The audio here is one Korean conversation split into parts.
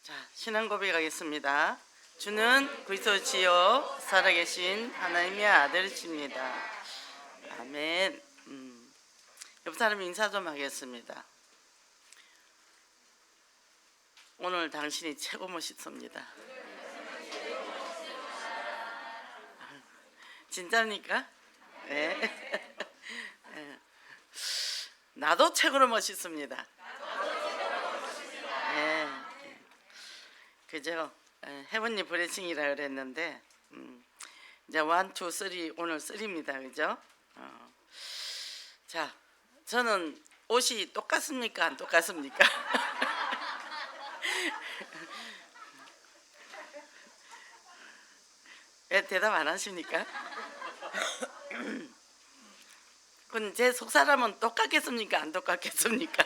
자, 신앙 고백하겠습니다. 주는 그리스도시요 살아계신 하나님의 아들이십니다. 아멘. 옆 사람 인사 좀 하겠습니다. 오늘 당신이 최고 멋있습니다. 진짜입니까? 네. 나도 최고로 멋있습니다. 네. 그죠? 헤븐리 브레싱이라 그랬는데 이제 1, 2, 3 오늘 3입니다. 그죠? 자, 저는 옷이 똑같습니까? 안 똑같습니까? 왜 대답 안 하십니까? 그럼 제 속사람은 똑같겠습니까? 안 똑같겠습니까?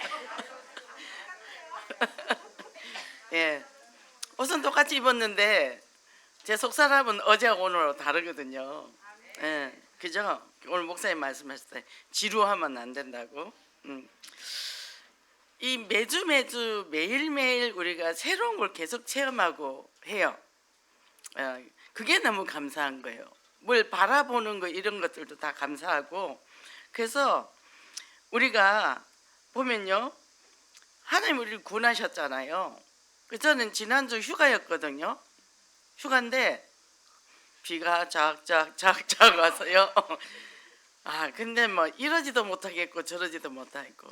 예, 옷은 똑같이 입었는데 제 속사람은 어제하고 오늘하고 다르거든요. 예, 그죠? 오늘 목사님 말씀하셨어요. 지루하면 안 된다고. 이 매주 매일매일 우리가 새로운 걸 계속 체험하고 해요. 그게 너무 감사한 거예요. 뭘 바라보는 거 이런 것들도 다 감사하고. 그래서 우리가 보면요, 하나님 우리를 구원하셨잖아요. 저는 지난주 휴가였거든요. 휴가인데 비가 작작 와서요. 근데 뭐 이러지도 못하겠고 저러지도 못하겠고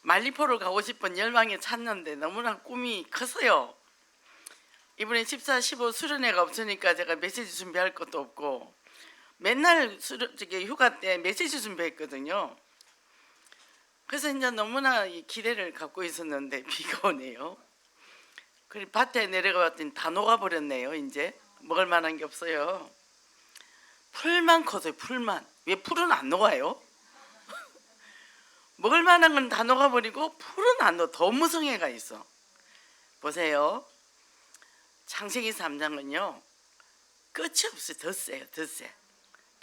말리포를 가고 싶은 열망에 찼는데 너무나 꿈이 컸어요. 이번에 14, 15 수련회가 없으니까 제가 메시지 준비할 것도 없고 맨날 휴가 때 메시지 준비했거든요. 그래서 이제 너무나 기대를 갖고 있었는데 비가 오네요. 그리고 밭에 내려가 봤더니 다 녹아버렸네요. 이제 먹을 만한 게 없어요. 풀만 컸어요. 풀만. 왜 풀은 안 녹아요? 먹을 만한 건 다 녹아버리고 풀은 안 녹아. 더 무성해가 있어. 보세요. 창세기 3장은요 끝이 없어요. 더 세요. 더 세.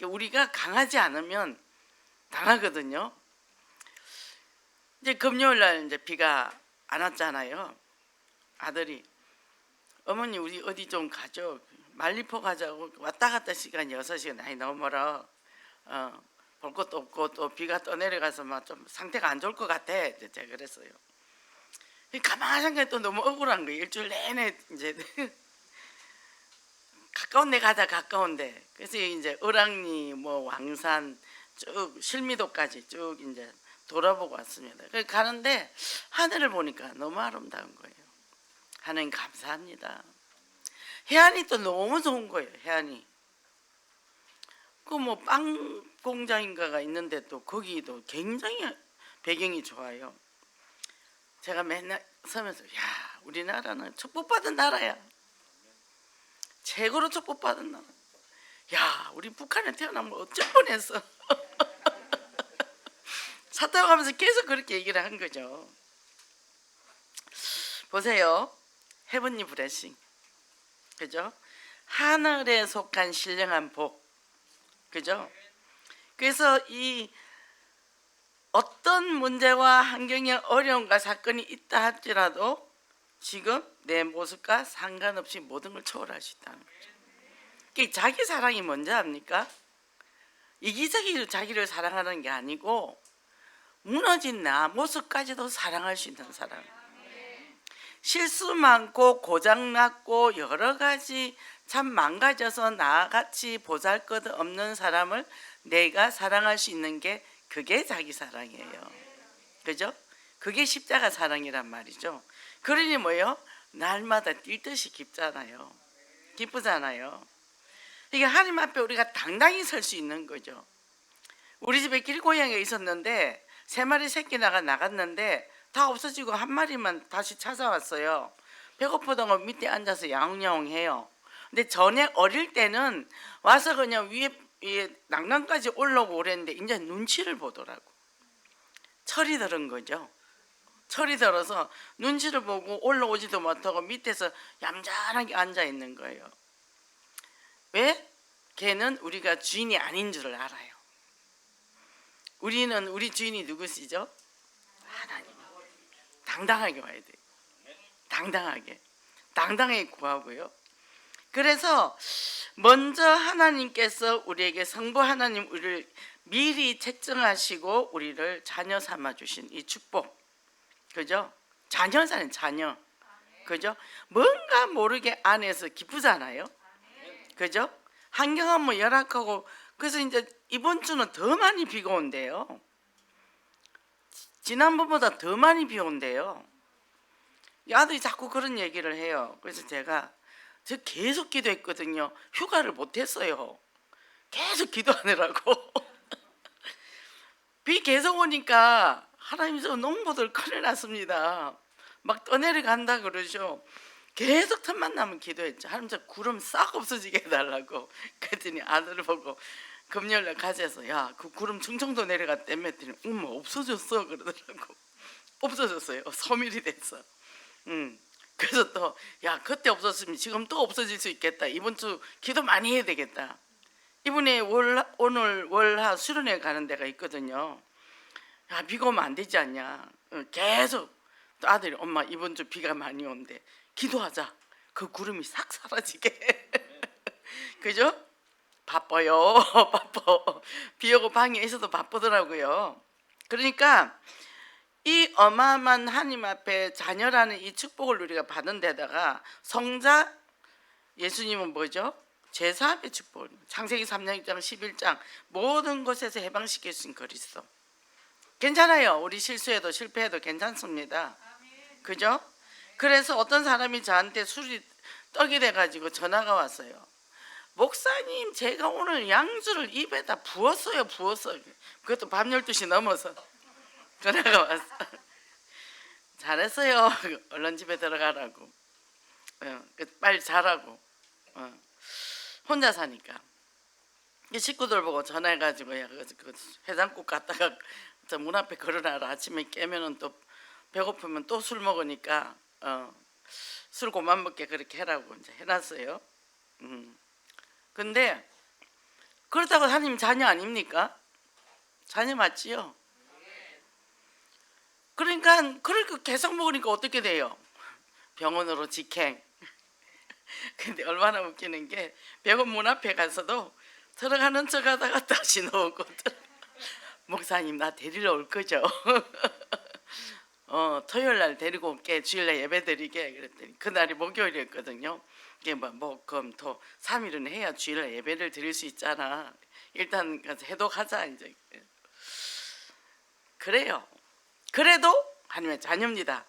우리가 강하지 않으면 당하거든요. 이제 금요일날 이제 비가 안 왔잖아요. 아들이 어머니 우리 어디 좀 가죠. 말리포 가자고. 왔다 갔다 시간이 6시간. 아니 너무 멀어. 볼 것도 없고 또 비가 떠내려가서 막 좀 상태가 안 좋을 것 같아. 제가 그랬어요. 가만히 생각해 또 너무 억울한 거예요. 일주일 내내 이제 가까운 데 가자. 가까운데. 그래서 이제 을왕리 뭐 왕산 쭉 실미도까지 쭉 이제 돌아보고 왔습니다. 가는데 하늘을 보니까 너무 아름다운 거예요. 하나님 감사합니다. 해안이 또 너무 좋은 거예요. 해안이 그 뭐 빵 공장인가가 있는데 또 거기도 굉장히 배경이 좋아요. 제가 맨날 서면서 야 우리나라는 축복받은 나라야. 최고로 축복받은 나라. 야 우리 북한에 태어나면 어쩔 뻔했어. 차 타고 가면서 계속 그렇게 얘기를 한 거죠. 보세요. 헤븐리 브레싱. 그죠? 하늘에 속한 신령한 복. 그죠? 그래서 이 어떤 문제와 환경의 어려움과 사건이 있다 할지라도 지금 내 모습과 상관없이 모든 걸 초월할 수 있다는 거죠. 자기 사랑이 뭔지 압니까? 이기적으로 자기를 사랑하는 게 아니고 무너진 나 모습까지도 사랑할 수 있는 사람. 실수 많고 고장났고 여러 가지 참 망가져서 나같이 보잘것없는 사람을 내가 사랑할 수 있는 게 그게 자기 사랑이에요. 그죠? 그게 십자가 사랑이란 말이죠. 그러니 뭐예요? 날마다 뛸 듯이 기쁘잖아요. 기쁘잖아요. 이게 하나님 앞에 우리가 당당히 설 수 있는 거죠. 우리 집에 길고양이가 있었는데 3마리 새끼 나갔는데 다 없어지고 1마리만 다시 찾아왔어요. 배고프다고 밑에 앉아서 야옹야옹해요. 근데 전에 어릴 때는 와서 그냥 위에 난간까지 올라오고 그랬는데 이제 눈치를 보더라고. 철이 들은 거죠. 철이 들어서 눈치를 보고 올라오지도 못하고 밑에서 얌전하게 앉아 있는 거예요. 왜? 걔는 우리가 주인이 아닌 줄을 알아요. 우리는 우리 주인이 누구시죠? 하나님. 당당하게 와야 돼. 당당하게. 당당히 구하고요. 그래서 먼저 하나님께서 우리에게 성부 하나님 우리를 미리 책정하시고 우리를 자녀 삼아 주신 이 축복, 그죠? 자녀잖아요, 자녀. 그죠? 뭔가 모르게 안에서 기쁘잖아요. 그죠? 환경은 뭐 열악하고, 그래서 이제 이번 주는 더 많이 비가 온대요. 지난번보다 더 많이 비 온대요. 아들이 자꾸 그런 얘기를 해요. 그래서 저 계속 기도했거든요. 휴가를 못했어요. 계속 기도하느라고. 비 계속 오니까 하나님, 저 농부들 큰일 났습니다. 막 떠내려간다 그러죠. 계속 틈만 나면 기도했죠. 하나님, 저 구름 싹 없어지게 해달라고. 그랬더니 아들을 보고 금요일날 가져서, 야, 그 구름 충청도 내려갔다며. 했더니 없어졌어 그러더라고. 없어졌어요. 소멸이 됐어. 그래서 또, 야, 그때 없었으면 지금 또 없어질 수 있겠다. 이번 주 기도 많이 해야 되겠다. 이번에 오늘 월화 수련회 가는 데가 있거든요. 야, 비가 오면 안 되지 않냐. 계속 또 아들이, 엄마 이번 주 비가 많이 온대. 기도하자. 그 구름이 싹 사라지게. 그죠? 바빠요. 바빠. 비 오고 방에 있어도 바쁘더라고요. 그러니까 이 어마어마한 하나님 앞에 자녀라는 이 축복을 우리가 받은 데다가 성자 예수님은 뭐죠? 제사함의 축복. 창세기 3장 1장 11장 모든 것에서 해방시킬 수 있는 그리스도. 괜찮아요. 우리 실수해도 실패해도 괜찮습니다. 그죠? 그래서 어떤 사람이 저한테 술이 떡이 돼가지고 전화가 왔어요. 목사님, 제가 오늘 양주를 입에다 부었어요. 그것도 밤 12시 넘어서 전화가 왔어. 잘했어요. 얼른 집에 들어가라고. 빨리 자라고. 혼자 사니까 식구들 보고 전화해가지고, 야, 그 해장국 갔다가 저 문 앞에 걸어놔라. 아침에 깨면은 또 배고프면 또 술 먹으니까 술 그만 먹게 그렇게 해라고 이제 해놨어요. 근데 그렇다고 하나님 자녀 아닙니까? 자녀 맞지요? 그러니까 그렇게 계속 먹으니까 어떻게 돼요? 병원으로 직행. 근데 얼마나 웃기는 게 병원 문 앞에 가서도 들어가는 척 하다가 다시 나오고, 목사님 나 데리러 올 거죠? 토요일 날 데리고 올게. 주일날 예배 드리게. 그랬더니 그날이 목요일이었거든요. 이게 목금토 3일은 해야 주일날 예배를 드릴 수 있잖아. 일단 해독하자 이제. 그래요. 그래도 하나님의 자녀입니다.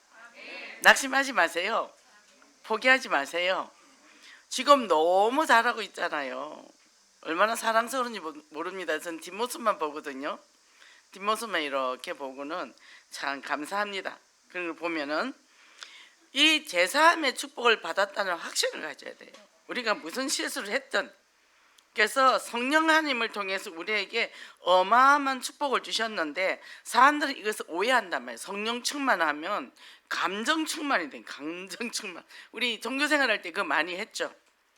낙심하지 마세요. 포기하지 마세요. 지금 너무 잘하고 있잖아요. 얼마나 사랑스러운지 모릅니다. 전 뒷모습만 보거든요. 뒷모습만 이렇게 보고는 참 감사합니다. 그런 걸 보면은 이 제사함의 축복을 받았다는 확신을 가져야 돼요. 우리가 무슨 실수를 했든. 그래서 성령 하나님을 통해서 우리에게 어마어마한 축복을 주셨는데 사람들은 이것을 오해한단 말이에요. 성령 충만하면 감정 충만이 돼. 감정 충만. 우리 종교생활 할 때 그거 많이 했죠.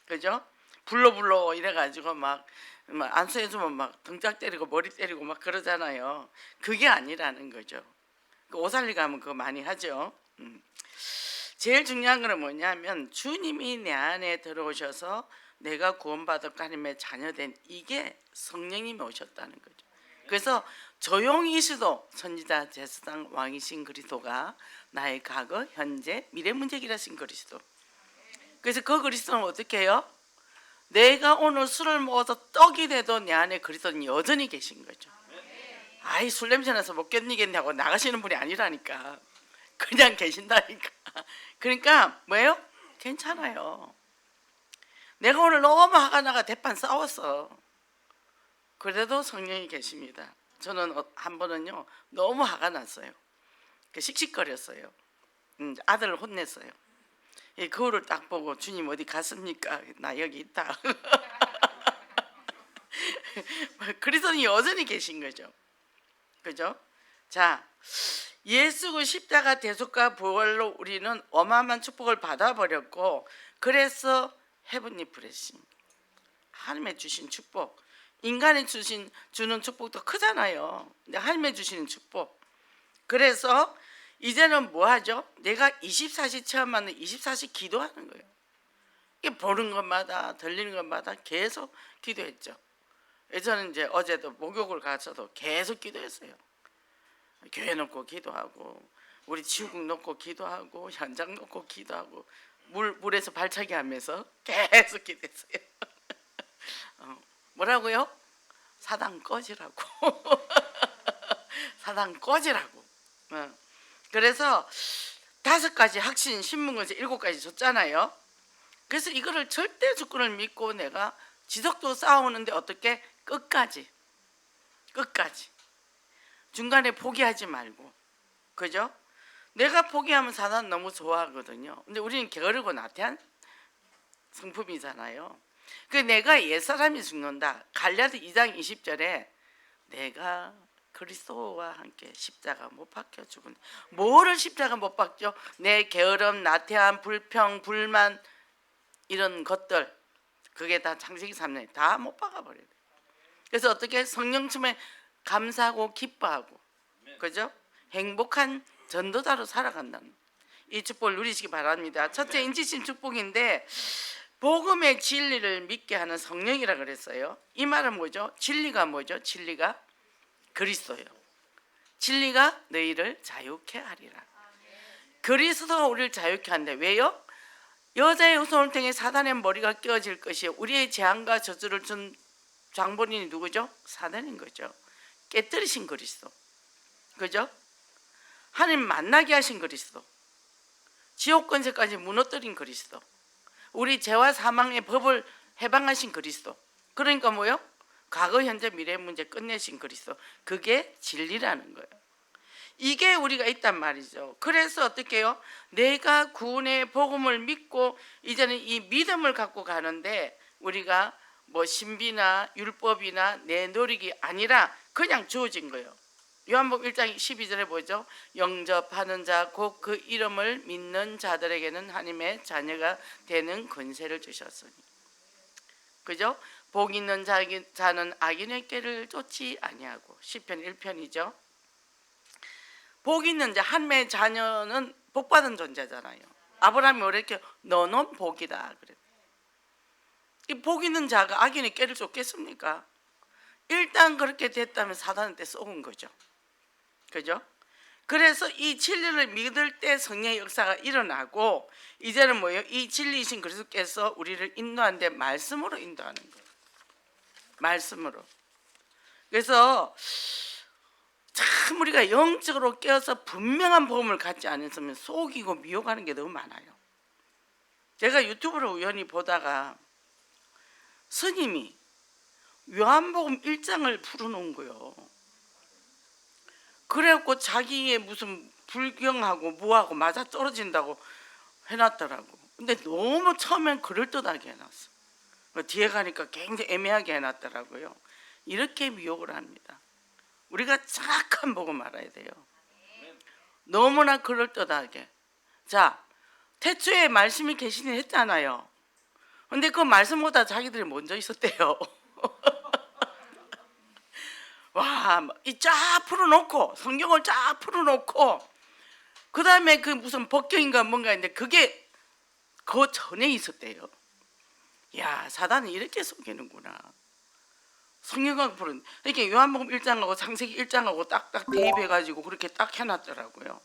그죠? 불러 이래가지고 막 안수해주면 막 등짝 때리고 머리 때리고 막 그러잖아요. 그게 아니라는 거죠. 그 오살리 가면 그거 많이 하죠. 제일 중요한 건 뭐냐면 주님이 내 안에 들어오셔서 내가 구원받았고 하나님의 자녀된, 이게 성령님이 오셨다는 거죠. 그래서 조용히 있어도 선지자, 제사장, 왕이신 그리스도가 나의 과거, 현재, 미래 문제기라신 그리스도. 그래서 그 그리스도는 어떻게 해요? 내가 오늘 술을 먹어서 떡이 돼도 내 안에 그리스도는 여전히 계신 거죠. 아이, 술 냄새 나서 못 견디겠냐고 나가시는 분이 아니라니까. 그냥 계신다니까. 그러니까 뭐예요? 괜찮아요. 내가 오늘 너무 화가 나가 대판 싸웠어. 그래도 성령이 계십니다. 저는 한 번은요 너무 화가 났어요. 씩씩거렸어요. 아들을 혼냈어요. 거울을 딱 보고, 주님 어디 갔습니까? 나 여기 있다. 그리스도는 여전히 계신 거죠. 그죠? 자, 예수 그 십자가 대속과 부활로 우리는 어마어마한 축복을 받아버렸고, 그래서 헤븐리 브레싱, 하나님의 주신 축복, 인간이 주는 축복도 크잖아요. 근데 하나님의 주시는 축복. 그래서 이제는 뭐 하죠? 내가 24시 체험하는 24시 기도하는 거예요. 이게 보는 것마다 들리는 것마다 계속 기도했죠. 저는 이제 어제도 목욕을 가서도 계속 기도했어요. 교회 놓고 기도하고 우리 지구국 놓고 기도하고 현장 놓고 기도하고 물에서 발차기 하면서 계속 기도했어요. 뭐라고요? 사단 꺼지라고. 사단 꺼지라고. 그래서 5가지 확신 신문고에서 7가지 줬잖아요. 그래서 이거를 절대 주권을 믿고 내가 지속적으로 싸우는데 어떻게 끝까지 중간에 포기하지 말고, 그죠? 내가 포기하면 사단 너무 좋아하거든요. 근데 우리는 게으르고 나태한 성품이잖아요. 그 내가 옛사람이 죽는다. 갈라디 2장 20절에 내가 그리스도와 함께 십자가 못 박혀 죽은. 뭐를 십자가 못 박죠? 내 게으름, 나태함, 불평, 불만 이런 것들, 그게 다 창세기 3년에 다 못 박아버려요. 그래서 어떻게 성령 춤에 감사하고 기뻐하고, 그죠? 행복한 전도자로 살아간다는 이 축복을 누리시기 바랍니다. 첫째 인지심 축복인데 복음의 진리를 믿게 하는 성령이라 그랬어요. 이 말은 뭐죠? 진리가 뭐죠? 진리가 그리스도예요. 진리가 너희를 자유케 하리라. 그리스도가 우리를 자유케 한다. 왜요? 여자의 후손을 통해 사단의 머리가 깨어질 것이요, 우리의 재앙과 저주를 준 장본인이 누구죠? 사단인 거죠. 깨뜨리신 그리스도, 그죠? 하나님 만나게 하신 그리스도, 지옥 권세까지 무너뜨린 그리스도, 우리 죄와 사망의 법을 해방하신 그리스도. 그러니까 뭐요? 과거, 현재, 미래의 문제 끝내신 그리스도. 그게 진리라는 거예요. 이게 우리가 있단 말이죠. 그래서 어떻게 해요? 내가 구원의 복음을 믿고 이제는 이 믿음을 갖고 가는데 우리가 뭐 신비나 율법이나 내 노력이 아니라 그냥 주어진 거예요. 요한복음 1장 12절에 보죠. 영접하는 자 곧 그 이름을 믿는 자들에게는 하나님의 자녀가 되는 권세를 주셨으니, 그죠? 복 있는 자는 악인의 꾀를 쫓지 아니하고. 시편 1편이죠. 복 있는 자, 하나님의 자녀는 복받은 존재잖아요. 아브라함이 이렇게 너는 복이다 그래. 이 복 있는 자가 악인의 꾀를 쫓겠습니까? 일단 그렇게 됐다면 사단한테 쏘은 거죠. 그죠? 그래서 이 진리를 믿을 때 성령의 역사가 일어나고, 이제는 뭐예요? 이 진리이신 그리스도께서 우리를 인도하는데 말씀으로 인도하는 거예요. 말씀으로. 그래서 참 우리가 영적으로 깨어서 분명한 복음을 갖지 않으면 속이고 미혹하는 게 너무 많아요. 제가 유튜브를 우연히 보다가 스님이 요한복음 1장을 풀어놓은 거예요. 그래갖고 자기의 무슨 불경하고 뭐하고 맞아 떨어진다고 해놨더라고. 근데 너무 처음엔 그럴듯하게 해놨어. 뒤에 가니까 굉장히 애매하게 해놨더라고요. 이렇게 미혹을 합니다. 우리가 정확한 복음 알아야 돼요. 너무나 그럴듯하게. 자, 태초에 말씀이 계시긴 했잖아요. 근데 그 말씀보다 자기들이 먼저 있었대요. 와, 이 쫙 풀어놓고 성경을 쫙 풀어놓고 그 다음에 그 무슨 법경인가 뭔가 있는데 그게 그 전에 있었대요. 야, 사단은 이렇게 속이는구나. 성경을 풀은 이렇게 요한복음 1장하고 창세기 1장하고 딱딱 대입해가지고 그렇게 딱 해놨더라고요.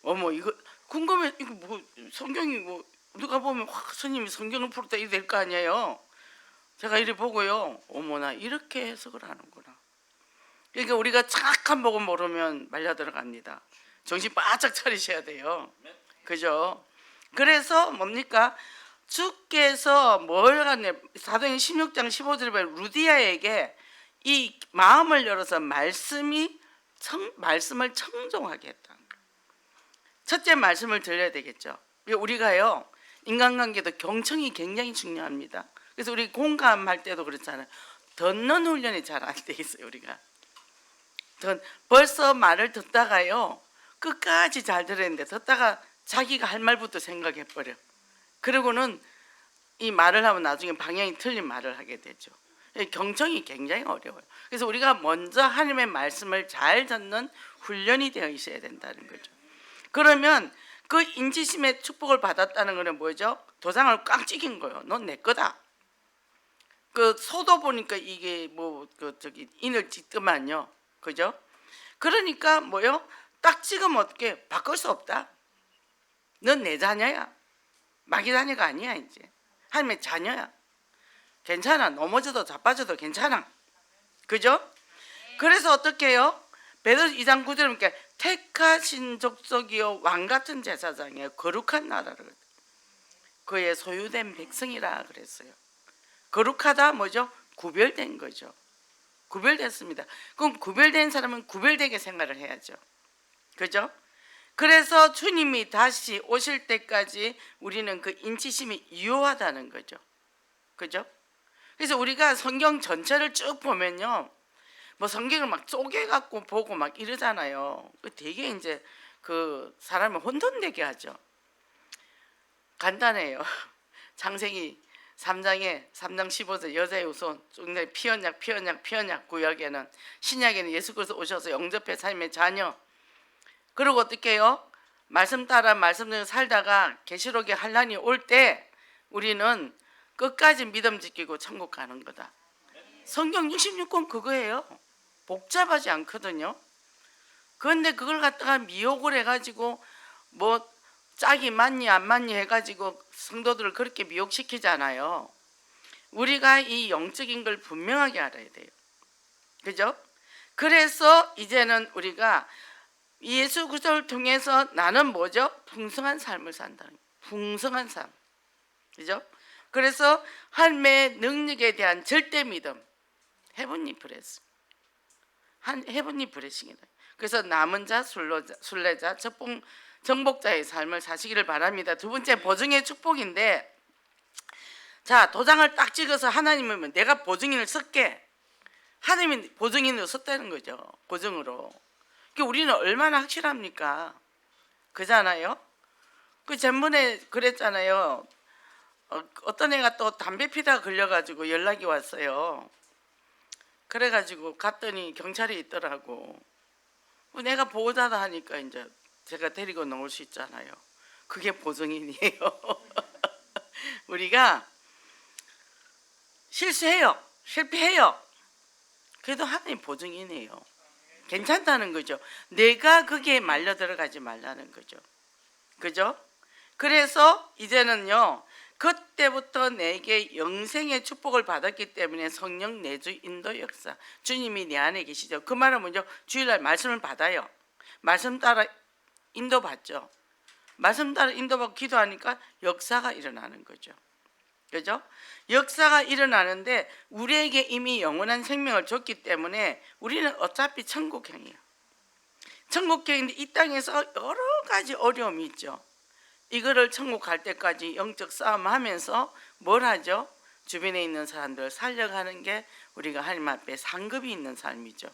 어머, 이거 궁금해. 이거 뭐 성경이 뭐 누가 보면 와, 스님이 성경을 풀었다 이래 될 거 아니에요. 제가 이래 보고요, 어머나 이렇게 해석을 하는구나. 그러니까 우리가 정확한 복음 모르면 말려 들어갑니다. 정신 바짝 차리셔야 돼요. 그죠? 그래서 뭡니까? 주께서 뭘 하냐? 사도행전 16장 15절에 보면 루디아에게 이 마음을 열어서 말씀을 청종하게 했다. 첫째 말씀을 들려야 되겠죠. 우리가요, 인간관계도 경청이 굉장히 중요합니다. 그래서 우리 공감할 때도 그렇잖아요. 듣는 훈련이 잘 안 돼 있어요. 우리가 벌써 말을 듣다가요 끝까지 잘 들었는데 듣다가 자기가 할 말부터 생각해버려. 그러고는 이 말을 하면 나중에 방향이 틀린 말을 하게 되죠. 경청이 굉장히 어려워요. 그래서 우리가 먼저 하나님의 말씀을 잘 듣는 훈련이 되어 있어야 된다는 거죠. 그러면 그 인지심의 축복을 받았다는 거는 뭐죠? 도장을 꽉 찍인 거예요. 넌 내 거다. 그 소도 보니까 이게 뭐 그 저기 인을 찍더만요. 그죠? 그러니까 뭐요? 딱 찍으면 어떻게 바꿀 수 없다. 넌 내 자녀야. 마귀 자녀가 아니야 이제. 하나님의 자녀야. 괜찮아. 넘어져도 자빠져도 괜찮아. 그죠? 그래서 어떻게 해요? 베드로 2장 9절에 보니까 택하신 족속이요 왕같은 제사장이요 거룩한 나라를 그의 소유된 백성이라 그랬어요. 거룩하다 뭐죠? 구별된 거죠. 구별됐습니다. 그럼 구별된 사람은 구별되게 생활을 해야죠. 그죠? 그래서 주님이 다시 오실 때까지 우리는 그 인치심이 유효하다는 거죠. 그죠? 그래서 우리가 성경 전체를 쭉 보면요, 뭐 성경을 막 쪼개갖고 보고 막 이러잖아요. 되게 이제 그 사람을 혼돈되게 하죠. 간단해요. 창세기 3장에 3장 15절 여자의 후손 피언약 구약에는 신약에는 예수 그리스도 오셔서 영접해 삶의 자녀. 그리고 어떻게 해요? 말씀 따라 말씀대로 살다가 계시록에 환난이 올 때 우리는 끝까지 믿음 지키고 천국 가는 거다. 성경 66권 그거예요. 복잡하지 않거든요. 그런데 그걸 갖다가 미혹을 해가지고 뭐 짝이 맞니 안 맞니 해가지고 성도들을 그렇게 미혹시키잖아요. 우리가 이 영적인 걸 분명하게 알아야 돼요. 그죠? 그래서 이제는 우리가 예수 그리스도를 통해서 나는 뭐죠? 풍성한 삶을 산다는 거예요. 풍성한 삶. 그죠? 그래서 하나님의 능력에 대한 절대 믿음. 헤븐리 브레스. 헤븐리 브레싱이다. 그래서 남은 자, 순례자, 정복자의 삶을 사시기를 바랍니다. 두 번째 보증의 축복인데, 자 도장을 딱 찍어서 하나님이면 내가 보증인을 쓸게. 하나님이 보증인으로 썼다는 거죠. 보증으로. 우리는 얼마나 확실합니까? 그잖아요. 그 전번에 그랬잖아요. 어떤 애가 또 담배 피다가 걸려가지고 연락이 왔어요. 그래가지고 갔더니 경찰이 있더라고. 내가 보호자다 하니까 이제 제가 데리고 나올 수 있잖아요. 그게 보증인이에요. 우리가 실수해요. 실패해요. 그래도 하나님 보증인이에요. 괜찮다는 거죠. 내가 거기에 말려 들어가지 말라는 거죠. 그죠? 그래서 이제는요, 그때부터 내게 영생의 축복을 받았기 때문에 성령 내주 인도 역사, 주님이 내 안에 계시죠. 그 말은 뭐죠? 주일날 말씀을 받아요. 말씀 따라 인도받죠. 말씀 따라 인도받고 기도하니까 역사가 일어나는 거죠. 그죠? 역사가 일어나는데 우리에게 이미 영원한 생명을 줬기 때문에 우리는 어차피 천국행이에요. 천국행인데 이 땅에서 여러 가지 어려움이 있죠. 이거를 천국 갈 때까지 영적 싸움하면서 뭘 하죠? 주변에 있는 사람들 살려가는 게 우리가 하나님 앞에 상급이 있는 삶이죠.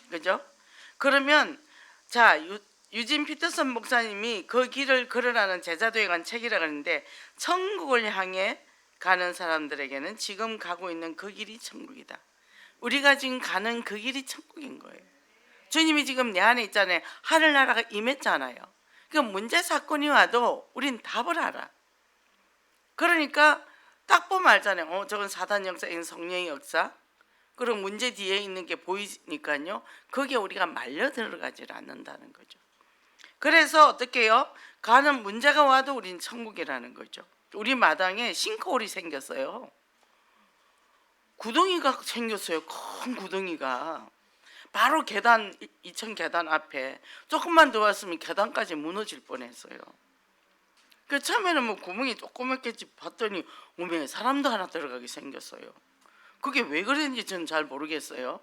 그죠? 그러면 자 유진 피터슨 목사님이 그 길을 걸으라는 제자도에 관 책이라고 하는데, 천국을 향해 가는 사람들에게는 지금 가고 있는 그 길이 천국이다. 우리가 지금 가는 그 길이 천국인 거예요. 주님이 지금 내 안에 있잖아요. 하늘나라가 임했잖아요. 그 문제 사건이 와도 우린 답을 알아. 그러니까 딱 보면 알잖아요. 저건 사단 역사, 이건 성령의 역사. 그럼 문제 뒤에 있는 게 보이니까요. 거기에 우리가 말려 들어가지 않는다는 거죠. 그래서 어떻게 해요? 가는 문제가 와도 우린 천국이라는 거죠. 우리 마당에 싱크홀이 생겼어요. 구덩이가 생겼어요. 큰 구덩이가. 바로 계단, 2층 계단 앞에. 조금만 더 왔으면 계단까지 무너질 뻔했어요. 그 처음에는 뭐 구멍이 조그맣겠지 봤더니 오메 사람도 하나 들어가게 생겼어요. 그게 왜 그랬는지 저는 잘 모르겠어요.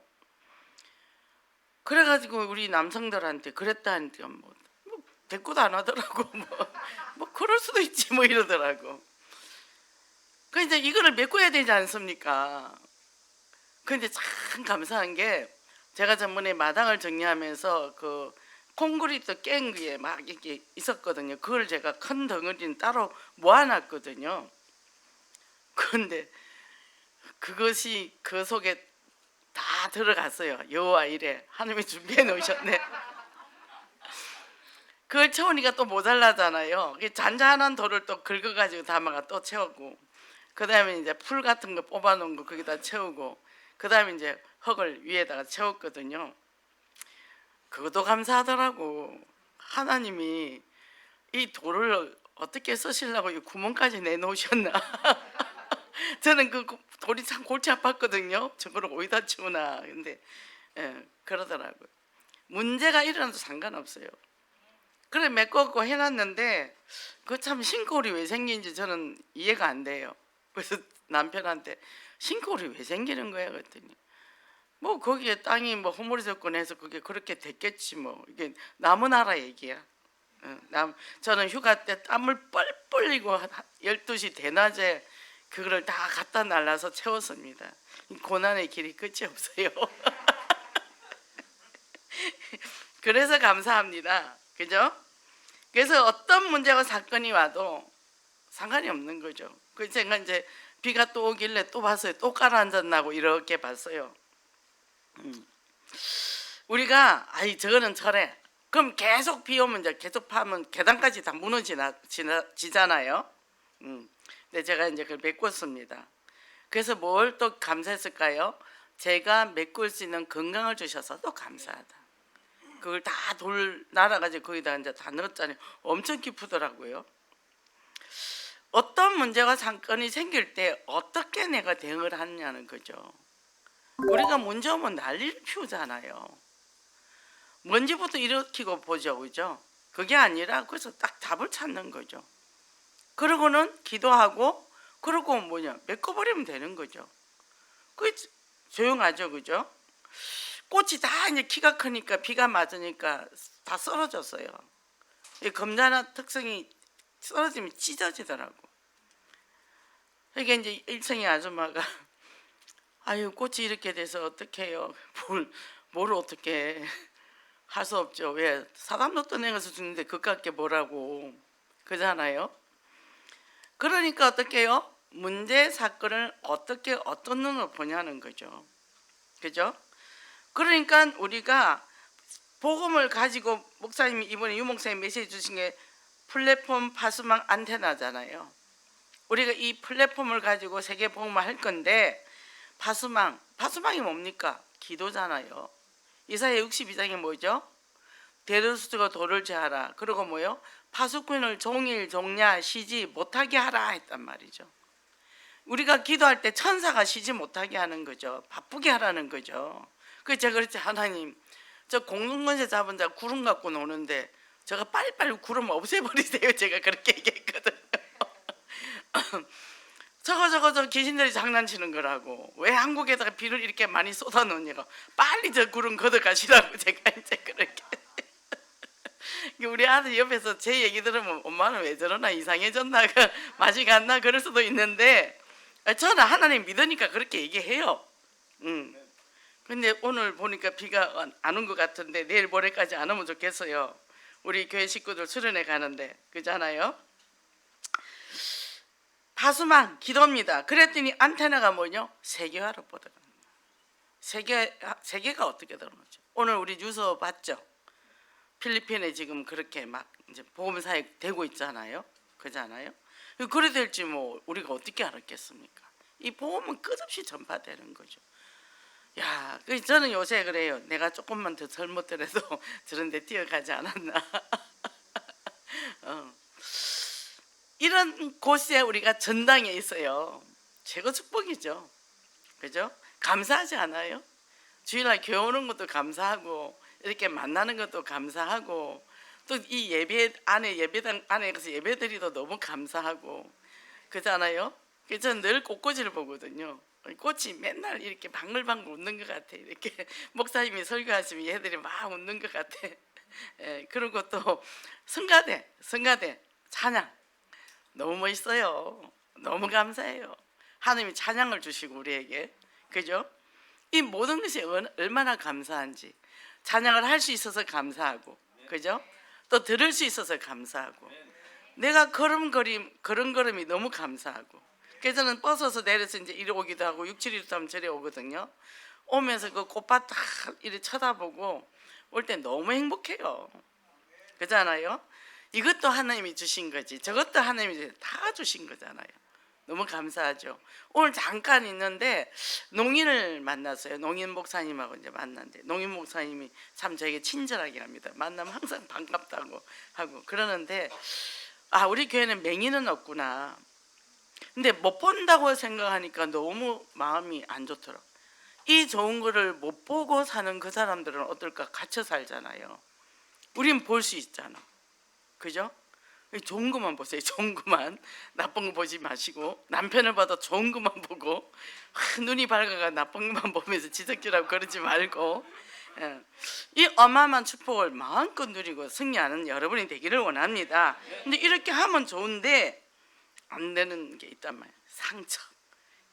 그래가지고 우리 남성들한테 그랬다 하니까 뭐 대꾸도 안 하더라고. 뭐 그럴 수도 있지 뭐 이러더라고. 그러니까 이거를 메꿔야 되지 않습니까? 그런데 참 감사한 게 제가 전번에 마당을 정리하면서 그 콘크리트 깬 위에 막 이렇게 있었거든요. 그걸 제가 큰 덩어리는 따로 모아놨거든요. 그런데 그것이 그 속에 다 들어갔어요. 여호와 이래 하나님이 준비해 놓으셨네. 그걸 채우니까 또 모자라잖아요. 잔잔한 돌을 또 긁어가지고 담아가 또 채우고, 그 다음에 이제 풀 같은 거 뽑아놓은 거 거기다 채우고, 그 다음에 이제 흙을 위에다가 채웠거든요. 그것도 감사하더라고. 하나님이 이 돌을 어떻게 쓰시려고 이 구멍까지 내놓으셨나. 저는 그 돌이 참 골치 아팠거든요. 저거를 어디다 치우나. 근데 그러더라고요. 문제가 일어나도 상관없어요. 그래 메꿨고 해놨는데 그 참 싱크홀이 왜 생긴지 저는 이해가 안 돼요. 그래서 남편한테 싱크홀이 왜 생기는 거야 그랬더니 뭐 거기에 땅이 뭐 허물어졌거나 해서 그게 그렇게 됐겠지 뭐. 이게 남의 얘기야. 저는 휴가 때 땀을 뻘뻘 흘리고 12시 대낮에 그거를 다 갖다 날라서 채웠습니다. 고난의 길이 끝이 없어요. 그래서 감사합니다. 그죠? 그래서 어떤 문제가 사건이 와도 상관이 없는 거죠. 그 제가 이제 비가 또 오길래 또 봤어요. 또 가라앉았나고 이렇게 봤어요. 우리가 아이 저거는 저래. 그럼 계속 비 오면 이제 계속 파면 계단까지 다 무너지잖아요. 근데 제가 이제 그걸 메꿨습니다. 그래서 뭘 또 감사했을까요? 제가 메꿀 수 있는 건강을 주셔서 또 감사하다. 그걸 다 돌 날아가지고 거기다 이제 다 넣었잖아요. 엄청 기쁘더라고요. 어떤 문제가 사건이 생길 때 어떻게 내가 대응을 하느냐는 거죠. 우리가 문제 오면 난리를 피우잖아요. 먼지부터 일으키고 보죠, 그죠? 그게 아니라 그래서 딱 답을 찾는 거죠. 그러고는 기도하고 그러고 뭐냐 메꿔버리면 되는 거죠. 그게 조용하죠, 그죠? 꽃이 다 이제 키가 크니까 비가 맞으니까 다 썰어졌어요. 이 검자나 특성이 썰어지면 찢어지더라고. 이게 이제 일성의 아줌마가 아유 꽃이 이렇게 돼서 어떻게 해요? 뭘 어떻게 할 수 없죠. 왜 사람도 떠내가서 죽는데 그깟게 뭐라고 그잖아요. 그러니까 어떻게 해요? 문제 사건을 어떻게 어떤 눈으로 보냐는 거죠. 그죠? 그러니까 우리가 복음을 가지고 목사님이 이번에 유 목사님 메시지 주신 게 플랫폼 파수망 안테나잖아요. 우리가 이 플랫폼을 가지고 세계 복음을 할 건데 파수망이 뭡니까? 기도잖아요. 이사야 62장이 뭐죠? 대도수가 돌을 제하라. 그리고 뭐요? 파수꾼을 종일 종냐 쉬지 못하게 하라 했단 말이죠. 우리가 기도할 때 천사가 쉬지 못하게 하는 거죠. 바쁘게 하라는 거죠. 그래서 제가 그랬지 하나님 저 공동권세 잡은 자 구름 갖고 노는데 저가 빨리빨리 구름 없애버리세요. 제가 그렇게 얘기했거든요. 저거 귀신들이 장난치는 거라고. 왜 한국에다가 비를 이렇게 많이 쏟아놓냐고. 빨리 저 구름 걷어가시라고 제가 이제 그렇게. 우리 아들 옆에서 제 얘기 들으면 엄마는 왜 저러나 이상해졌나 맛이 갔나 그럴 수도 있는데 저는 하나님 믿으니까 그렇게 얘기해요. 근데 오늘 보니까 비가 안 온 것 같은데 내일 모레까지 안 오면 좋겠어요. 우리 교회 식구들 수련회 가는데 그잖아요. 파수망 기도입니다. 그랬더니 안테나가 뭐냐? 세계화로 뻗어갑니다. 세계가 어떻게 들어오죠? 오늘 우리 뉴스 봤죠? 필리핀에 지금 그렇게 막 이제 보험사에 되고 있잖아요. 그잖아요. 그래 될지 뭐 우리가 어떻게 알았겠습니까? 이 보험은 끝없이 전파되는 거죠. 야, 저는 요새 그래요. 내가 조금만 더 젊었더라도 저런 데 뛰어가지 않았나. 이런 곳에 우리가 전당에 있어요. 최고 축복이죠. 그죠? 감사하지 않아요? 주일날 교회 오는 것도 감사하고 이렇게 만나는 것도 감사하고 또 이 예배당 안에 가서 예배드리도 너무 감사하고 그잖아요. 그래서 저는 늘 꽃꽂이를 보거든요. 꽃이 맨날 이렇게 방글방글 웃는 것 같아. 이렇게 목사님이 설교하시면 얘들이 막 웃는 것 같아. 그리고 또 성가대 찬양 너무 멋있어요. 너무 감사해요. 하나님이 찬양을 주시고 우리에게 그죠? 이 모든 것이 얼마나 감사한지 찬양을 할 수 있어서 감사하고 그죠? 또 들을 수 있어서 감사하고 내가 걸음걸음이 너무 감사하고 그래서 저는 버스에서 내려서 이제 이리 오기도 하고 6, 7일도 하면 저리 오거든요. 오면서 그 꽃밭 다 이렇게 쳐다보고 올 때 너무 행복해요. 그잖아요. 이것도 하나님이 주신 거지, 저것도 하나님이 다 주신 거잖아요. 너무 감사하죠. 오늘 잠깐 있는데 농인을 만났어요. 농인 목사님하고 이제 만났는데, 농인 목사님이 참 저에게 친절하게 합니다. 만나면 항상 반갑다고 하고 그러는데, 아, 우리 교회는 맹인은 없구나. 근데 못 본다고 생각하니까 너무 마음이 안 좋더라고. 이 좋은 거를 못 보고 사는 그 사람들은 어떨까? 갇혀 살잖아요. 우린 볼 수 있잖아. 그죠? 좋은 것만 보세요. 좋은 것만. 나쁜 거 보지 마시고, 남편을 봐도 좋은 것만 보고, 눈이 밝아가 나쁜 것만 보면서 지적질하고 그러지 말고, 이 어마어마한 축복을 마음껏 누리고 승리하는 여러분이 되기를 원합니다. 근데 이렇게 하면 좋은데 안 되는 게 있단 말이에요. 상처.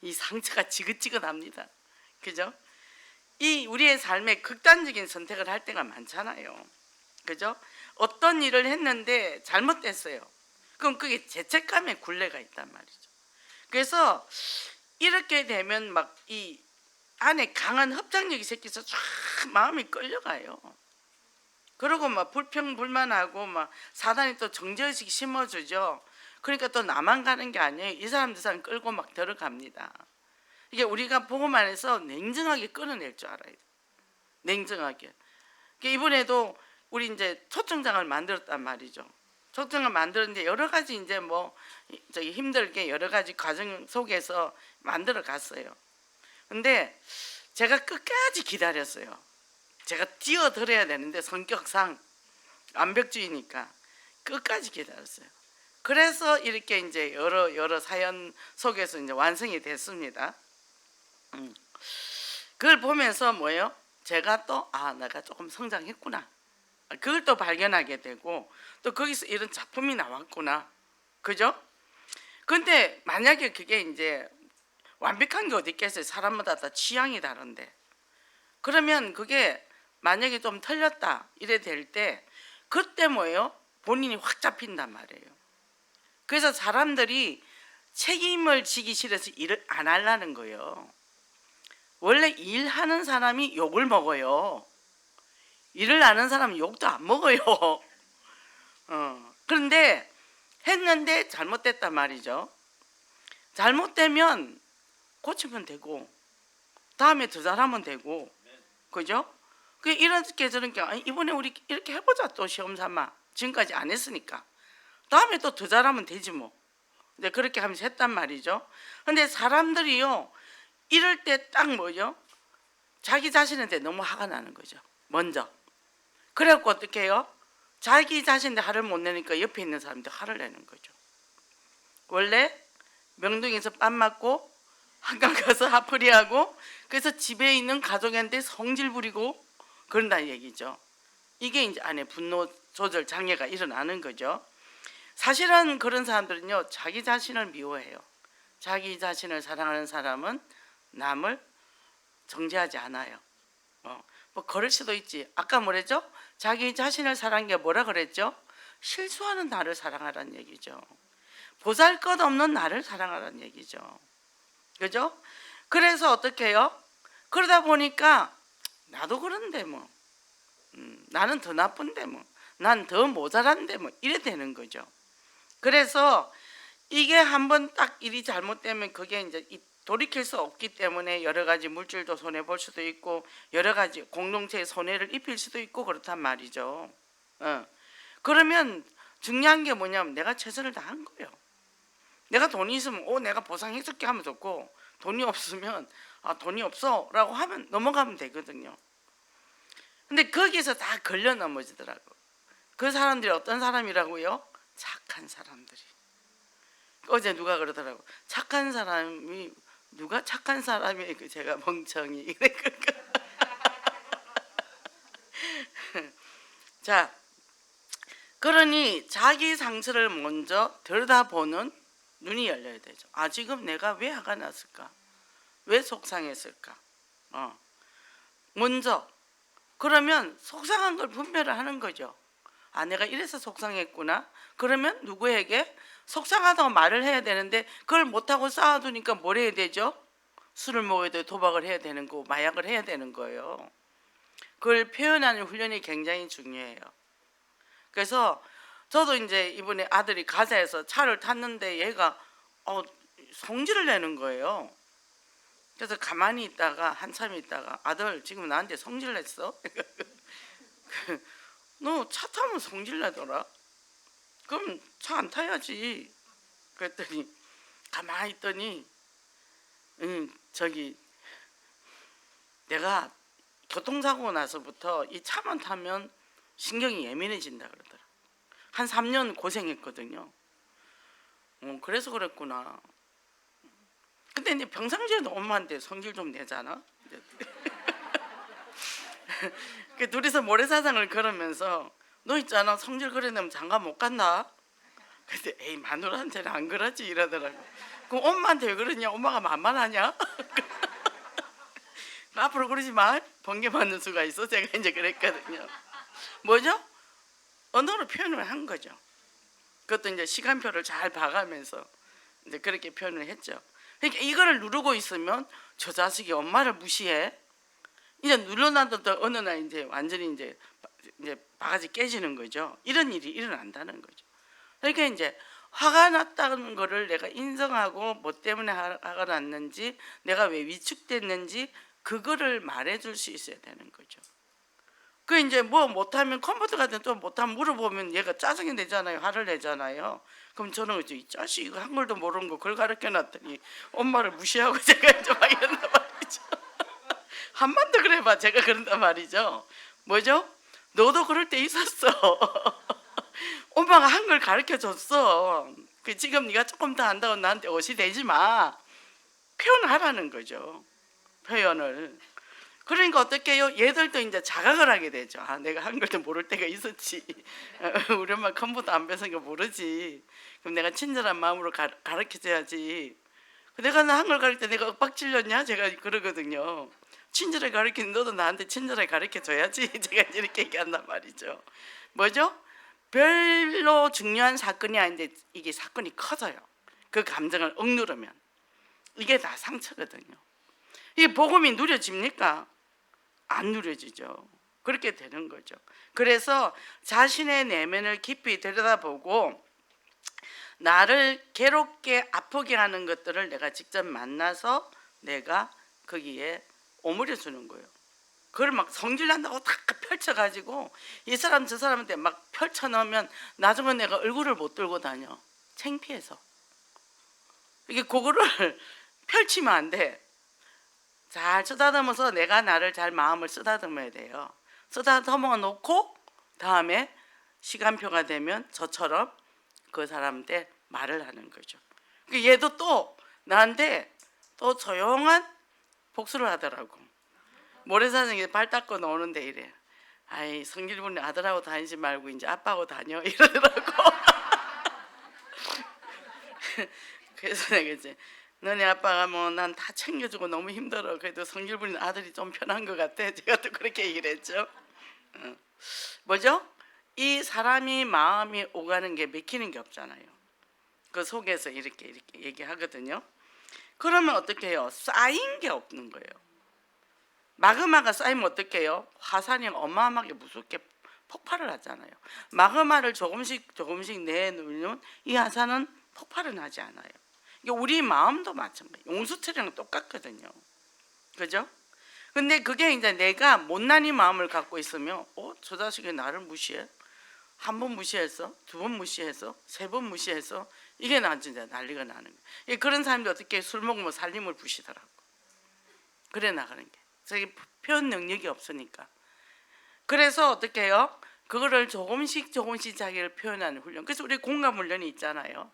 이 상처가 지긋지긋합니다. 그죠? 이 우리의 삶에 극단적인 선택을 할 때가 많잖아요. 그죠? 어떤 일을 했는데 잘못됐어요. 그럼 그게 죄책감의 굴레가 있단 말이죠. 그래서 이렇게 되면 막 이 안에 강한 협상력이 생겨서 쫙 마음이 끌려가요. 그러고 막 불평불만하고 막 사단이 또 정죄의식 심어주죠. 그러니까 또 나만 가는 게 아니에요. 이 사람 저 사람 끌고 막 들어갑니다. 이게 우리가 보고만 해서 냉정하게 끊어낼 줄 알아야 돼요. 냉정하게. 이번에도 우리 이제 초청장을 만들었단 말이죠. 초청장을 만들었는데 여러 가지 이제 뭐 저기 힘들게 여러 가지 과정 속에서 만들어 갔어요. 근데 제가 끝까지 기다렸어요. 제가 뛰어들어야 되는데 성격상 완벽주의니까 끝까지 기다렸어요. 그래서 이렇게 이제 여러 사연 속에서 이제 완성이 됐습니다. 그걸 보면서 뭐예요? 제가 또 내가 조금 성장했구나. 그걸 또 발견하게 되고, 또 거기서 이런 작품이 나왔구나. 그죠? 근데 만약에 그게 이제 완벽한 게 어디 있겠어요? 사람마다 다 취향이 다른데. 그러면 그게 만약에 좀 틀렸다 이래 될 때, 그때 뭐예요? 본인이 확 잡힌단 말이에요. 그래서 사람들이 책임을 지기 싫어서 일을 안 하려는 거예요. 원래 일하는 사람이 욕을 먹어요. 일을 아는 사람은 욕도 안 먹어요. 그런데 했는데 잘못됐단 말이죠. 잘못되면 고치면 되고, 다음에 더 잘하면 되고, 그죠? 이렇게 저렇게 이번에 우리 이렇게 해보자, 또 시험 삼아. 지금까지 안 했으니까 다음에 또 더 잘하면 되지 뭐. 근데 그렇게 하면서 했단 말이죠. 근데 사람들이요, 이럴 때 딱 뭐죠? 자기 자신한테 너무 화가 나는 거죠. 먼저. 그래갖고 어떻게 해요? 자기 자신한테 화를 못 내니까 옆에 있는 사람한테 화를 내는 거죠. 원래 명동에서 빰 맞고 한강 가서 화풀이하고, 그래서 집에 있는 가족한테 성질 부리고 그런다는 얘기죠. 이게 이제 안에 분노 조절 장애가 일어나는 거죠. 사실은 그런 사람들은요, 자기 자신을 미워해요. 자기 자신을 사랑하는 사람은 남을 정죄하지 않아요. 뭐 그럴 수도 있지. 아까 뭐랬죠? 자기 자신을 사랑하는 게 뭐라 그랬죠? 실수하는 나를 사랑하라는 얘기죠. 보잘것없는 나를 사랑하라는 얘기죠. 그죠? 그래서 어떻게 해요? 그러다 보니까 나도 그런데 뭐, 나는 더 나쁜데 뭐, 난 더 모자란데 뭐, 이래 되는 거죠. 그래서 이게 한번 딱 일이 잘못되면 그게 이제 돌이킬 수 없기 때문에 여러 가지 물질도 손해 볼 수도 있고, 여러 가지 공동체에 손해를 입힐 수도 있고 그렇단 말이죠. 그러면 중요한 게 뭐냐면 내가 최선을 다한 거예요. 내가 돈이 있으면 내가 보상해줄게 하면 좋고, 돈이 없으면 돈이 없어 라고 하면 넘어가면 되거든요. 근데 거기서 다 걸려 넘어지더라고. 그 사람들이 어떤 사람이라고요? 착한 사람들이. 어제 누가 그러더라고. 착한 사람이, 누가 착한 사람이, 제가 멍청이 이래. 자, 그러니 자기 상처를 먼저 들여다보는 눈이 열려야 되죠. 지금 내가 왜 화가 났을까? 왜 속상했을까? 먼저. 그러면 속상한 걸 분별을 하는 거죠. 내가 이래서 속상했구나. 그러면 누구에게 속상하다고 말을 해야 되는데 그걸 못하고 쌓아두니까 뭘 해야 되죠? 술을 먹어야 되고 도박을 해야 되는 거고 마약을 해야 되는 거예요. 그걸 표현하는 훈련이 굉장히 중요해요. 그래서 저도 이제 이번에 아들이 가자해서 차를 탔는데 얘가 성질을 내는 거예요. 그래서 가만히 있다가 한참 있다가 아들 지금 나한테 성질 냈어? 너 차 타면 성질 내더라. 그럼 차 안 타야지. 그랬더니 가만히 있더니 저기 내가 교통사고 나서부터 이 차만 타면 신경이 예민해진다 그러더라. 한 3년 고생했거든요. 그래서 그랬구나. 근데 이제 평상시에도 엄마한테 성질 좀 내잖아. 그 둘이서 모래사장을 걸으면서 너 있잖아 성질 그래 내면 장가 못 간다. 근데 에이 마누라한테는 안 그러지 이러더라고. 그럼 엄마한테 왜 그러냐? 엄마가 만만하냐? 앞으로 그러지 마. 번개 맞는 수가 있어. 제가 이제 그랬거든요. 뭐죠? 언어로 표현을 한 거죠. 그것도 이제 시간표를 잘 봐가면서 이제 그렇게 표현을 했죠. 그러니까 이거를 누르고 있으면 저 자식이 엄마를 무시해. 이제 눌러놔도 어느 날 이제 완전히 이제 바가지 깨지는 거죠. 이런 일이 일어난다는 거죠. 그러니까 이제 화가 났다는 거를 내가 인정하고 뭐 때문에 화가 났는지 내가 왜 위축됐는지 그거를 말해줄 수 있어야 되는 거죠. 그 이제 뭐 못하면 컴퓨터 같은 또 못하면 물어보면 얘가 짜증이 내잖아요. 화를 내잖아요. 그럼 저는 이제 이 자식 이거 한글도 모르는 거 그걸 가르쳐 놨더니 엄마를 무시하고 제가 이제 막 이런단 말이죠. 한 번 더 그래봐. 제가 그런단 말이죠. 뭐죠? 너도 그럴 때 있었어. 엄마가 한글 가르쳐 줬어. 그 지금 네가 조금 더 안다고 나한테 옷이 되지 마. 표현하라는 거죠. 표현을. 그러니까 어떻게 해요? 얘들도 이제 자각을 하게 되죠. 아, 내가 한글도 모를 때가 있었지. 우리 엄마 컴퓨터 안 배워서 모르지. 그럼 내가 친절한 마음으로 가르쳐줘야지. 내가 나 한글 가르칠 때 내가 윽박질렸냐? 제가 그러거든요. 친절하게 가르치는 너도 나한테 친절하게 가르쳐줘야지. 제가 이렇게 얘기한단 말이죠. 뭐죠? 별로 중요한 사건이 아닌데 이게 사건이 커져요. 그 감정을 억누르면. 이게 다 상처거든요. 이 복음이 누려집니까? 안 누려지죠. 그렇게 되는 거죠. 그래서 자신의 내면을 깊이 들여다보고 나를 괴롭게 아프게 하는 것들을 내가 직접 만나서 내가 거기에 오므려 주는 거예요. 그걸 막 성질난다고 탁 펼쳐가지고 이 사람 저 사람한테 막 펼쳐놓으면 나중에 내가 얼굴을 못 들고 다녀. 창피해서. 이게 그거를 펼치면 안 돼. 잘 쓰다듬어서 내가 나를 잘 마음을 쓰다듬어야 돼요. 쓰다듬어 놓고 다음에 시간표가 되면 저처럼 그 사람한테 말을 하는 거죠. 얘도 또 나한테 또 조용한 복수를 하더라고. 모래사장에 발 닦고 노는데 이래. 아이 성질분이 아들하고 다니지 말고 이제 아빠하고 다녀 이러더라고. 그래서 내가 이제 너네 아빠가 뭐 난 다 챙겨주고 너무 힘들어. 그래도 성질 부린 아들이 좀 편한 것 같아. 제가 또 그렇게 얘기를 했죠. 뭐죠? 이 사람이 마음이 오가는 게 맥히는 게 없잖아요. 그 속에서 이렇게 얘기하거든요. 그러면 어떻게 해요? 쌓인 게 없는 거예요. 마그마가 쌓이면 어떻게 해요? 화산이 어마어마하게 무섭게 폭발을 하잖아요. 마그마를 조금씩 내놓으면 이 화산은 폭발은 하지 않아요. 우리 마음도 마찬가지예요. 용수철이랑 똑같거든요. 그죠? 근데 그게 이제 내가 못난이 마음을 갖고 있으면 저 자식이 나를 무시해? 한 번 무시해서, 두 번 무시해서, 세 번 무시해서 이게 나 진짜 난리가 나는 거예요. 그런 사람들이 어떻게 술 먹으면 살림을 부시더라고. 그래 나가는 게. 자기 표현 능력이 없으니까. 그래서 어떻게 해요? 그거를 조금씩 자기를 표현하는 훈련. 그래서 우리 공감 훈련이 있잖아요.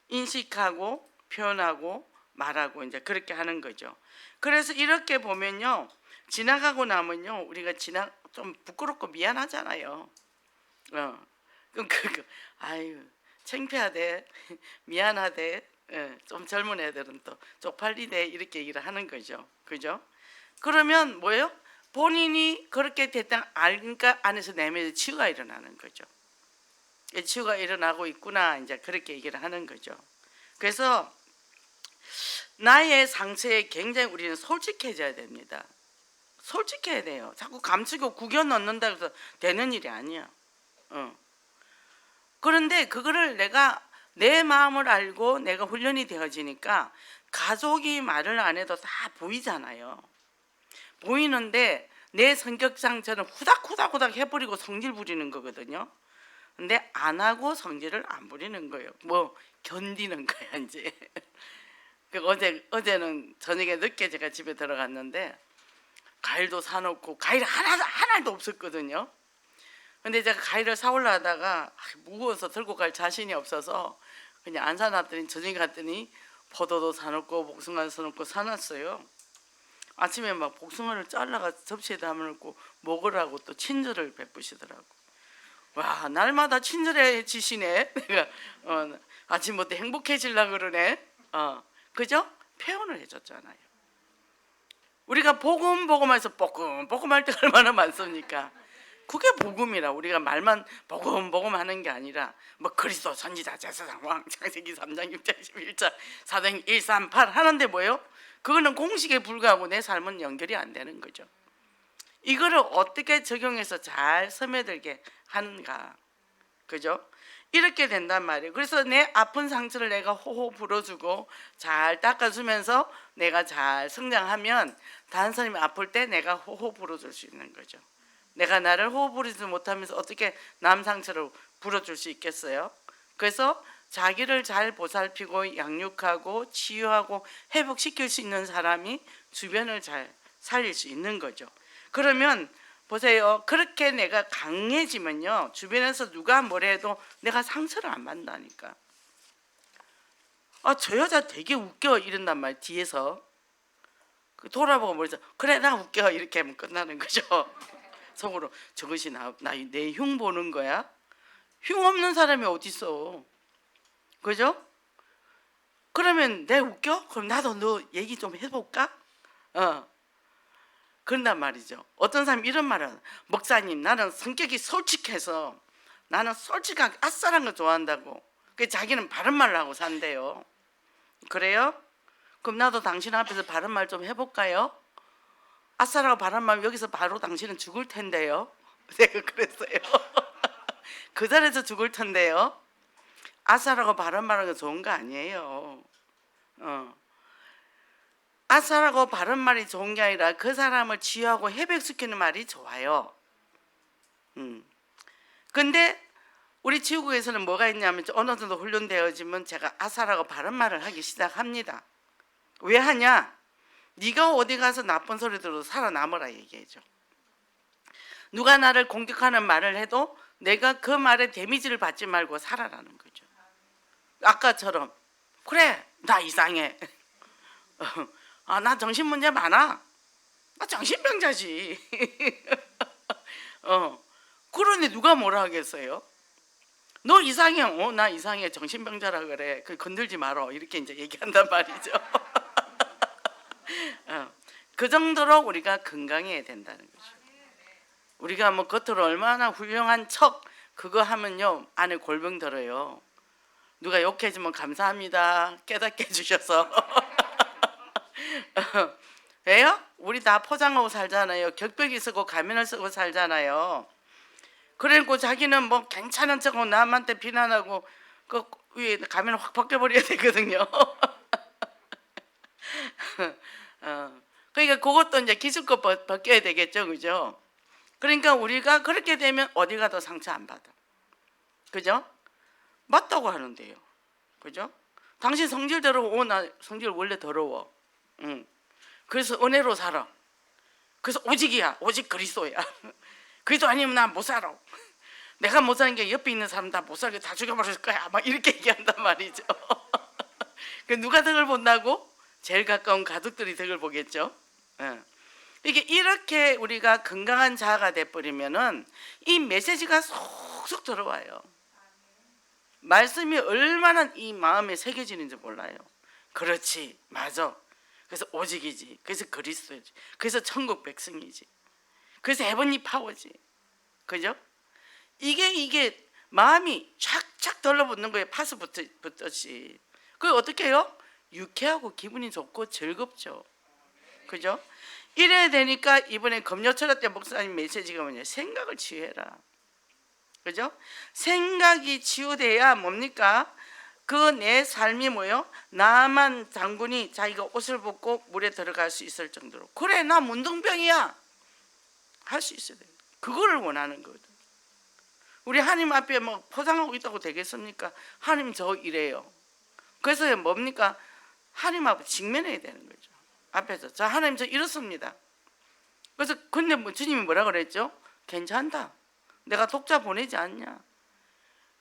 인식하고 표현하고 말하고 이제 그렇게 하는 거죠. 그래서 이렇게 보면요, 지나가고 나면요, 우리가 좀 부끄럽고 미안하잖아요. 그럼 아유 창피하대, 미안하대. 좀 젊은 애들은 또 쪽팔리대 이렇게 얘기를 하는 거죠. 그죠? 그러면 뭐예요? 본인이 그렇게 됐다는 알니까 안에서 내면의 치유가 일어나는 거죠. 치유가 일어나고 있구나 이제 그렇게 얘기를 하는 거죠. 그래서 나의 상처에 굉장히 우리는 솔직해져야 됩니다. 솔직해야 돼요. 자꾸 감추고 구겨 넣는다고 해서 되는 일이 아니야. 그런데 그거를 내가 내 마음을 알고 내가 훈련이 되어지니까 가족이 말을 안 해도 다 보이잖아요. 보이는데 내 성격상 저는 후닥후닥후닥 해버리고 성질 부리는 거거든요. 근데 안 하고 성질을 안 부리는 거예요. 뭐 견디는 거야 이제. 어제는 저녁에 늦게 제가 집에 들어갔는데 과일도 사놓고 과일 하나도 없었거든요. 근데 제가 과일을 사오려다가 무거워서 들고 갈 자신이 없어서 그냥 안 사놨더니 저녁에 갔더니 포도도 사놓고 복숭아도 사놓고 사놨어요. 아침에 막 복숭아를 잘라가 접시에 담아놓고 먹으라고 또 친절을 베푸시더라고. 와, 날마다 친절해지시네. 내가 아침부터 행복해지려고 그러네. 그죠? 표현을 해줬잖아요. 우리가 복음복음해서 뽀끔뽀끔할 때 얼마나 많습니까? 그게 복음이라. 우리가 말만 복음복음 하는 게 아니라 뭐 그리스도 선지자 제사장 왕 창세기 3장 6장 11장 4등 1, 3, 8 하는데 뭐예요? 그거는 공식에 불과하고 내 삶은 연결이 안 되는 거죠. 이거를 어떻게 적용해서 잘 스며들게 하는가, 그죠? 이렇게 된단 말이에요. 그래서 내 아픈 상처를 내가 호호 불어주고 잘 닦아주면서 내가 잘 성장하면 다른 사람이 아플 때 내가 호호 불어줄 수 있는 거죠. 내가 나를 호호 부르지 못하면서 어떻게 남 상처를 불어줄 수 있겠어요? 그래서 자기를 잘 보살피고 양육하고 치유하고 회복시킬 수 있는 사람이 주변을 잘 살릴 수 있는 거죠. 그러면 보세요. 그렇게 내가 강해지면요, 주변에서 누가 뭐래도 내가 상처를 안 받는다니까. 저 여자 되게 웃겨 이런단 말이에요. 뒤에서 돌아보고 뭐래서 그래 나 웃겨 이렇게 하면 끝나는 거죠. 속으로 저것이 내 흉 보는 거야? 흉 없는 사람이 어딨어, 그죠? 그러면 내 웃겨? 그럼 나도 너 얘기 좀 해볼까? 그런단 말이죠. 어떤 사람이 이런 말을 하는, 목사님 나는 성격이 솔직해서 나는 솔직하게 아싸란 거 좋아한다고. 그 자기는 바른 말을 하고 산대요. 그래요? 그럼 나도 당신 앞에서 바른 말 좀 해볼까요? 아싸라고 바른 말 여기서 바로 당신은 죽을 텐데요. 내가 그랬어요. 그 자리에서 죽을 텐데요. 아싸라고 바른 말하는 거 좋은 거 아니에요. 아싸라고 바른 말이 좋은 게 아니라 그 사람을 치유하고 회복시키는 말이 좋아요. 근데 우리 지구에서는 뭐가 있냐면 어느 정도 훈련되어지면 제가 아싸라고 바른 말을 하기 시작합니다. 왜 하냐? 네가 어디 가서 나쁜 소리 들어도 살아남으라 얘기해줘. 누가 나를 공격하는 말을 해도 내가 그 말에 데미지를 받지 말고 살아라는 거죠. 아까처럼 그래 나 이상해. 나 정신 문제 많아. 나 정신병자지. 그러니 누가 뭐라 하겠어요? 너 이상해. 나 이상해. 정신병자라 그래. 그 건들지 말어. 이렇게 이제 얘기한단 말이죠. 그 정도로 우리가 건강해야 된다는 거죠. 우리가 뭐 겉으로 얼마나 훌륭한 척 그거 하면요 안에 골병 들어요. 누가 욕해주면 감사합니다. 깨닫게 해주셔서. 왜요? 우리 다 포장하고 살잖아요. 격벽이 쓰고 가면을 쓰고 살잖아요. 그리고 자기는 뭐 괜찮은 척하고 남한테 비난하고 그 위에 가면을 확 벗겨버려야 되거든요. 그러니까 그것도 이제 기술껏 벗겨야 되겠죠, 그죠? 그러니까 우리가 그렇게 되면 어디 가도 상처 안 받아, 그죠? 맞다고 하는데요, 그죠? 당신 성질 더러워. 나 성질 원래 더러워. 그래서 은혜로 살아. 그래서 오직이야. 오직 그리스도야. 그리스도 아니면 난 못 살아. 내가 못 사는 게 옆에 있는 사람 다 못 살게 다 죽여버릴 거야. 막 이렇게 얘기한단 말이죠. 누가 덕을 본다고? 제일 가까운 가족들이 덕을 보겠죠. 이게 이렇게 우리가 건강한 자아가 돼버리면은 이 메시지가 쏙쏙 들어와요. 말씀이 얼마나 이 마음에 새겨지는지 몰라요. 그렇지, 맞아. 그래서 오직이지. 그래서 그리스도지. 그래서 천국 백성이지. 그래서 해븐리 파워지. 그죠? 이게 마음이 착착 들러붙는 거예요. 파스 붙듯이. 그게 어떻게 해요? 유쾌하고 기분이 좋고 즐겁죠. 그죠? 이래야 되니까 이번에 금요철학 때 목사님 메시지가 뭐냐? 생각을 치유해라. 그죠? 생각이 치유돼야 뭡니까? 그 내 삶이 뭐요? 나만 장군이 자기가 옷을 벗고 물에 들어갈 수 있을 정도로, 그래 나 문둥병이야 할 수 있어야 돼요. 그거를 원하는 거거든. 우리 하나님 앞에 뭐 포장하고 있다고 되겠습니까? 하나님 저 이래요. 그래서 뭡니까? 하나님 앞에 직면해야 되는 거죠. 앞에서 자 하나님 저 이렇습니다. 그래서 근데 뭐 주님이 뭐라 그랬죠? 괜찮다. 내가 독자 보내지 않냐?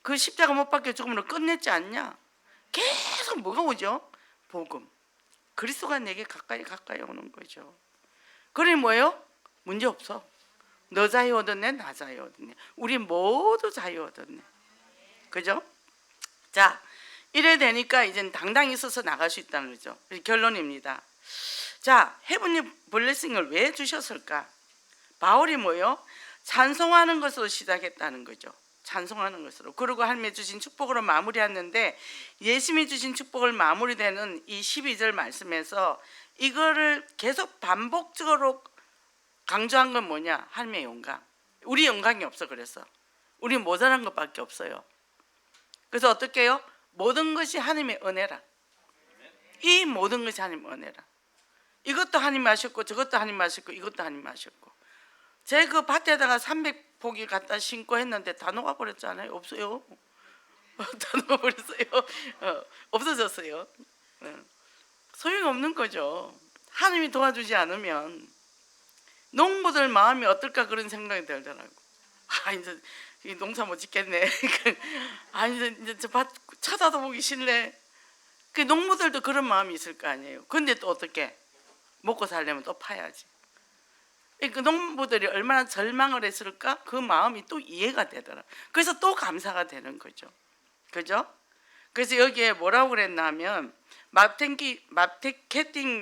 그 십자가 못 박혀 죽음으로 끝냈지 않냐? 계속 뭐가 오죠? 복음. 그리스도가 내게 가까이 오는 거죠. 그러니 뭐예요? 문제 없어. 너 자유 얻었네, 나 자유 얻었네. 우리 모두 자유 얻었네. 그죠? 자, 이래 되니까 이제 당당히 서서 나갈 수 있다는 거죠. 결론입니다. 자, 헤븐리 블레싱을 왜 주셨을까? 바울이 뭐요? 찬송하는 것으로 시작했다는 거죠. 찬송하는 것으로. 그리고 하나님이 주신 축복으로 마무리했는데, 예수님이 주신 축복을 마무리되는 이 12절 말씀에서 이거를 계속 반복적으로 강조한 건 뭐냐? 하나님의 영광. 우리 영광이 없어. 그래서 우리 모자란 것밖에 없어요. 그래서 어떻게 해요? 모든 것이 하나님의 은혜라. 이 모든 것이 하나님의 은혜라. 이것도 하나님 하셨고 저것도 하나님 하셨고 이것도 하나님 하셨고. 제가 그 밭에다가 300포기 갖다 심고 했는데 다 녹아버렸잖아요. 없어요. 다 녹아버렸어요. 없어졌어요. 소용없는 거죠. 하나님이 도와주지 않으면. 농부들 마음이 어떨까 그런 생각이 들더라고. 아 이제 이 농사 못 짓겠네. 아 이제 저 밭 쳐다도 보기 싫네. 그 농부들도 그런 마음이 있을 거 아니에요. 근데 또 어떻게 먹고 살려면 또 파야지. 그 농부들이 얼마나 절망을 했을까? 그 마음이 또 이해가 되더라. 그래서 또 감사가 되는 거죠. 그죠? 그래서 여기에 뭐라고 그랬냐면 마케팅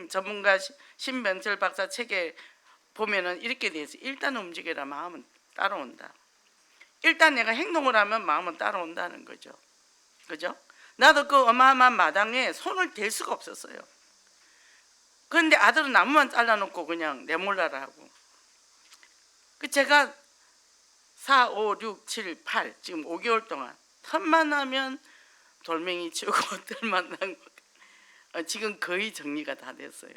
전문가 신변철 박사 책에 보면은 이렇게 돼 있어요. 일단 움직여라. 마음은 따라온다. 일단 내가 행동을 하면 마음은 따라온다는 거죠. 그죠? 나도 그 어마어마한 마당에 손을 댈 수가 없었어요. 그런데 아들은 나무만 잘라놓고 그냥 내몰라라 하고. 그 제가 4, 5, 6, 7, 8 지금 5개월 동안 틈만 나면 돌멩이 치우고 털만 나고 지금 거의 정리가 다 됐어요.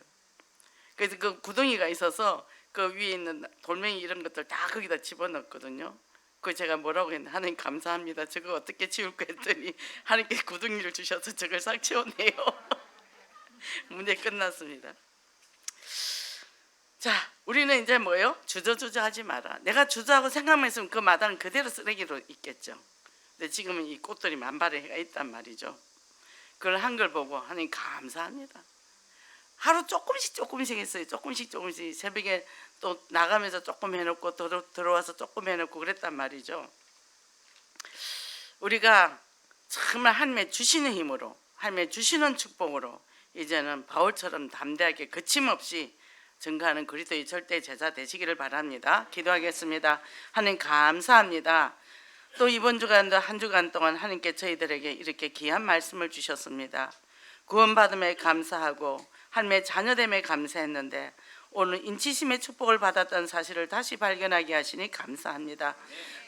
그래서 그 구덩이가 있어서 그 위에 있는 돌멩이 이런 것들 다 거기다 집어넣었거든요. 그 제가 뭐라고 했는데 하나님 감사합니다. 저거 어떻게 치울까 했더니 하나님께 구덩이를 주셔서 저걸 싹 치웠네요. 문제 끝났습니다. 자, 우리는 이제 뭐예요? 주저주저하지 마라. 내가 주저하고 생각만 했으면 그 마당은 그대로 쓰레기로 있겠죠. 근데 지금은 이 꽃들이 만발의 해가 있단 말이죠. 그걸 한 걸 보고 하나님 감사합니다. 하루 조금씩 했어요. 조금씩 새벽에 또 나가면서 조금 해놓고 들어와서 조금 해놓고 그랬단 말이죠. 우리가 정말 하나님의 주시는 힘으로, 하나님의 주시는 축복으로 이제는 바울처럼 담대하게 거침없이 증거하는 그리스도의 절대 제자 되시기를 바랍니다. 기도하겠습니다. 하나님 감사합니다. 또 이번 주간도 한 주간 동안 하나님께 저희들에게 이렇게 귀한 말씀을 주셨습니다. 구원받음에 감사하고 하나님의 자녀됨에 감사했는데 오늘 인치심의 축복을 받았다는 사실을 다시 발견하게 하시니 감사합니다.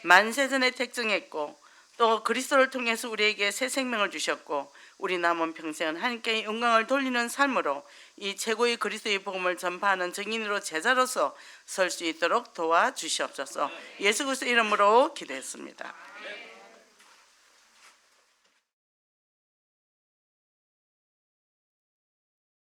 만세전에 택정했고 또 그리스도를 통해서 우리에게 새 생명을 주셨고 우리 남은 평생은 하나님께 영광을 돌리는 삶으로 이 최고의 그리스도의 복음을 전파하는 증인으로 제자로서 설 수 있도록 도와주시옵소서. 예수 그리스도 이름으로 기도했습니다.